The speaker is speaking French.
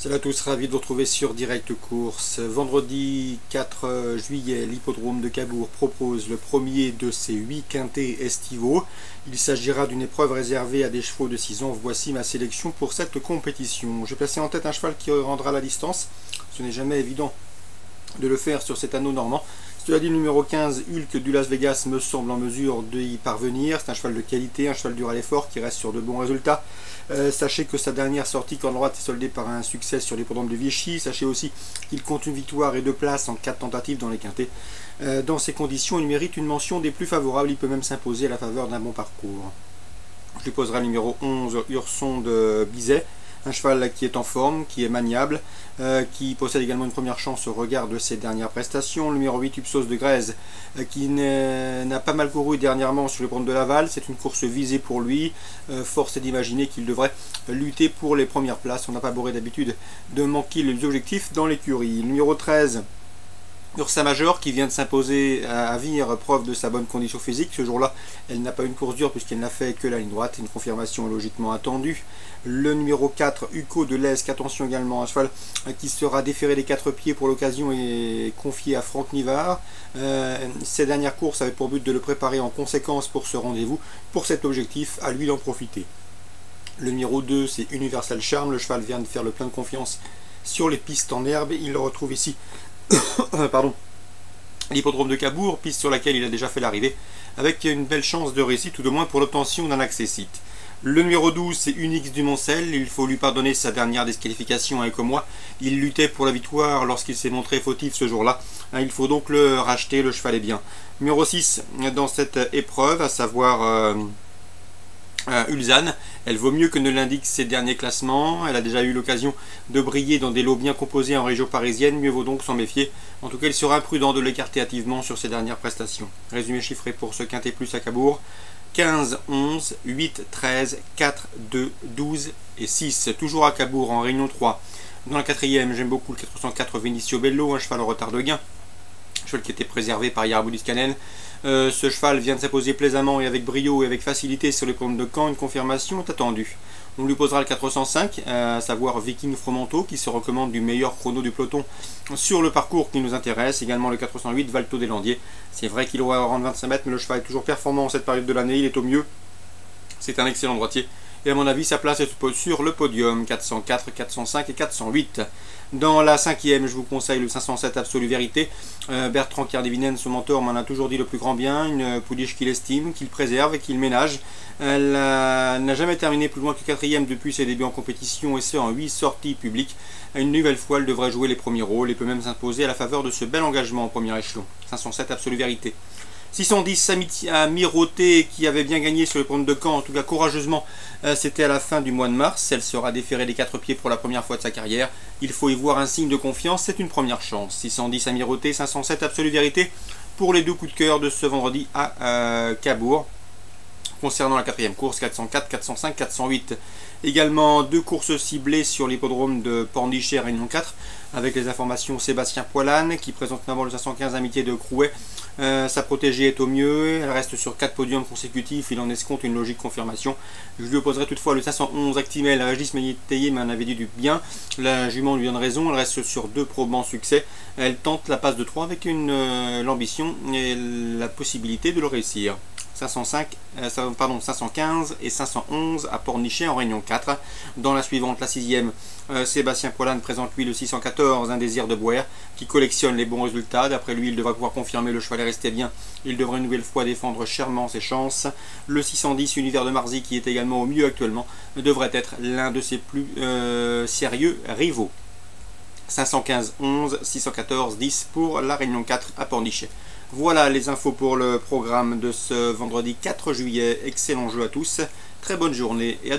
Salut à tous, ravi de vous retrouver sur Direct Course. Vendredi 4 juillet, l'hippodrome de Cabourg propose le premier de ses 8 quintés estivaux. Il s'agira d'une épreuve réservée à des chevaux de 6 ans. Voici ma sélection pour cette compétition. J'ai placé en tête un cheval qui rendra la distance. Ce n'est jamais évident de le faire sur cet anneau normand. Cela dit, le numéro 15, Hulk du Las Vegas, me semble en mesure d'y parvenir. C'est un cheval de qualité, un cheval dur à l'effort qui reste sur de bons résultats. Sachez que sa dernière sortie corne droite est soldée par un succès sur l'hippodrome de Vichy. Sachez aussi qu'il compte une victoire et 2 places en 4 tentatives dans les quintés. Dans ces conditions, il mérite une mention des plus favorables. Il peut même s'imposer à la faveur d'un bon parcours. Je lui poserai le numéro 11, Urson de Bizet. Un cheval qui est en forme, qui est maniable, qui possède également une première chance au regard de ses dernières prestations. Le numéro 8, Upsos de Grèze, qui n'a pas mal couru dernièrement sur les pentes de Laval. C'est une course visée pour lui. Force est d'imaginer qu'il devrait lutter pour les premières places. On n'a pas boré d'habitude de manquer les objectifs dans l'écurie. Le numéro 13, Ursa Major, qui vient de s'imposer à Vire, preuve de sa bonne condition physique. Ce jour-là, elle n'a pas une course dure puisqu'elle n'a fait que la ligne droite. Une confirmation logiquement attendue. Le numéro 4, Uco de l'Esque, attention également, un cheval qui sera déféré des 4 pieds pour l'occasion et confié à Franck Nivard. Ses dernières courses avaient pour but de le préparer en conséquence pour ce rendez-vous. Pour cet objectif, à lui d'en profiter. Le numéro 2, c'est Universal Charm. Le cheval vient de faire le plein de confiance sur les pistes en herbe. Il le retrouve ici. Pardon, l'hippodrome de Cabourg, piste sur laquelle il a déjà fait l'arrivée, avec une belle chance de réussite, tout de moins pour l'obtention d'un accès site. Le numéro 12, c'est Unix du Moncel. Il faut lui pardonner sa dernière disqualification avec moi. Il luttait pour la victoire lorsqu'il s'est montré fautif ce jour-là. Il faut donc le racheter, le cheval est bien. Numéro 6, dans cette épreuve, à savoir Ulzane, elle vaut mieux que ne l'indiquent ses derniers classements. Elle a déjà eu l'occasion de briller dans des lots bien composés en région parisienne, mieux vaut donc s'en méfier. En tout cas, il sera imprudent de l'écarter hâtivement sur ses dernières prestations. Résumé chiffré pour ce quintet plus à Cabourg: 15, 11, 8, 13, 4, 2, 12 et 6. Toujours à Cabourg en réunion 3. Dans la quatrième, j'aime beaucoup le 404 Vinicio Bello, un cheval en retard de gain. Cheval qui était préservé par Yarboudis Canel. Ce cheval vient de s'imposer plaisamment et avec brio et avec facilité sur les pentes de Caen. Une confirmation est attendue. On lui posera le 405, à savoir Viking Fromanto, qui se recommande du meilleur chrono du peloton sur le parcours qui nous intéresse. Également le 408, Valto des Landiers. C'est vrai qu'il aura rendre 25 mètres, mais le cheval est toujours performant en cette période de l'année. Il est au mieux. C'est un excellent droitier. Et à mon avis, sa place est sur le podium. 404, 405 et 408. Dans la cinquième, je vous conseille le 507 Absolue Vérité. Bertrand Cardivinen, son mentor, m'en a toujours dit le plus grand bien. Une pouliche qu'il estime, qu'il préserve et qu'il ménage. Elle n'a jamais terminé plus loin que 4e depuis ses débuts en compétition, et ce en 8 sorties publiques. Une nouvelle fois, elle devrait jouer les premiers rôles et peut même s'imposer à la faveur de ce bel engagement en premier échelon. 507 Absolue Vérité. 610 Amirauté, qui avait bien gagné sur les pentes de Caen, en tout cas courageusement, c'était à la fin du mois de mars. Elle sera déférée des 4 pieds pour la première fois de sa carrière. Il faut y voir un signe de confiance, c'est une première chance. 610 Amirauté, 507 Absolue Vérité pour les 2 coups de cœur de ce vendredi à Cabourg. Concernant la 4e course, 404, 405, 408. Également 2 courses ciblées sur l'hippodrome de Pornichet, Réunion 4, avec les informations Sébastien Poilane, qui présente notamment le 515 Amitié de Crouet. Sa protégée est au mieux, elle reste sur 4 podiums consécutifs, il en escompte une logique confirmation. Je lui opposerai toutefois le 511 Actimel. Régis Métayer m'en avait dit du bien, la jument lui donne raison, elle reste sur 2 probants succès. Elle tente la passe de 3 avec l'ambition et la possibilité de le réussir. 515 et 511 à Pornichet en Réunion 4. Dans la suivante, la 6e, Sébastien Poilane présente lui le 614, Un Désir de Boire, qui collectionne les bons résultats. D'après lui, il devrait pouvoir confirmer, le cheval est resté bien. Il devrait une nouvelle fois défendre chèrement ses chances. Le 610, Univers de Marzy, qui est également au mieux actuellement, devrait être l'un de ses plus sérieux rivaux. 515, 11, 614, 10 pour la Réunion 4 à Pornichet. Voilà les infos pour le programme de ce vendredi 4 juillet. Excellent jeu à tous, très bonne journée et à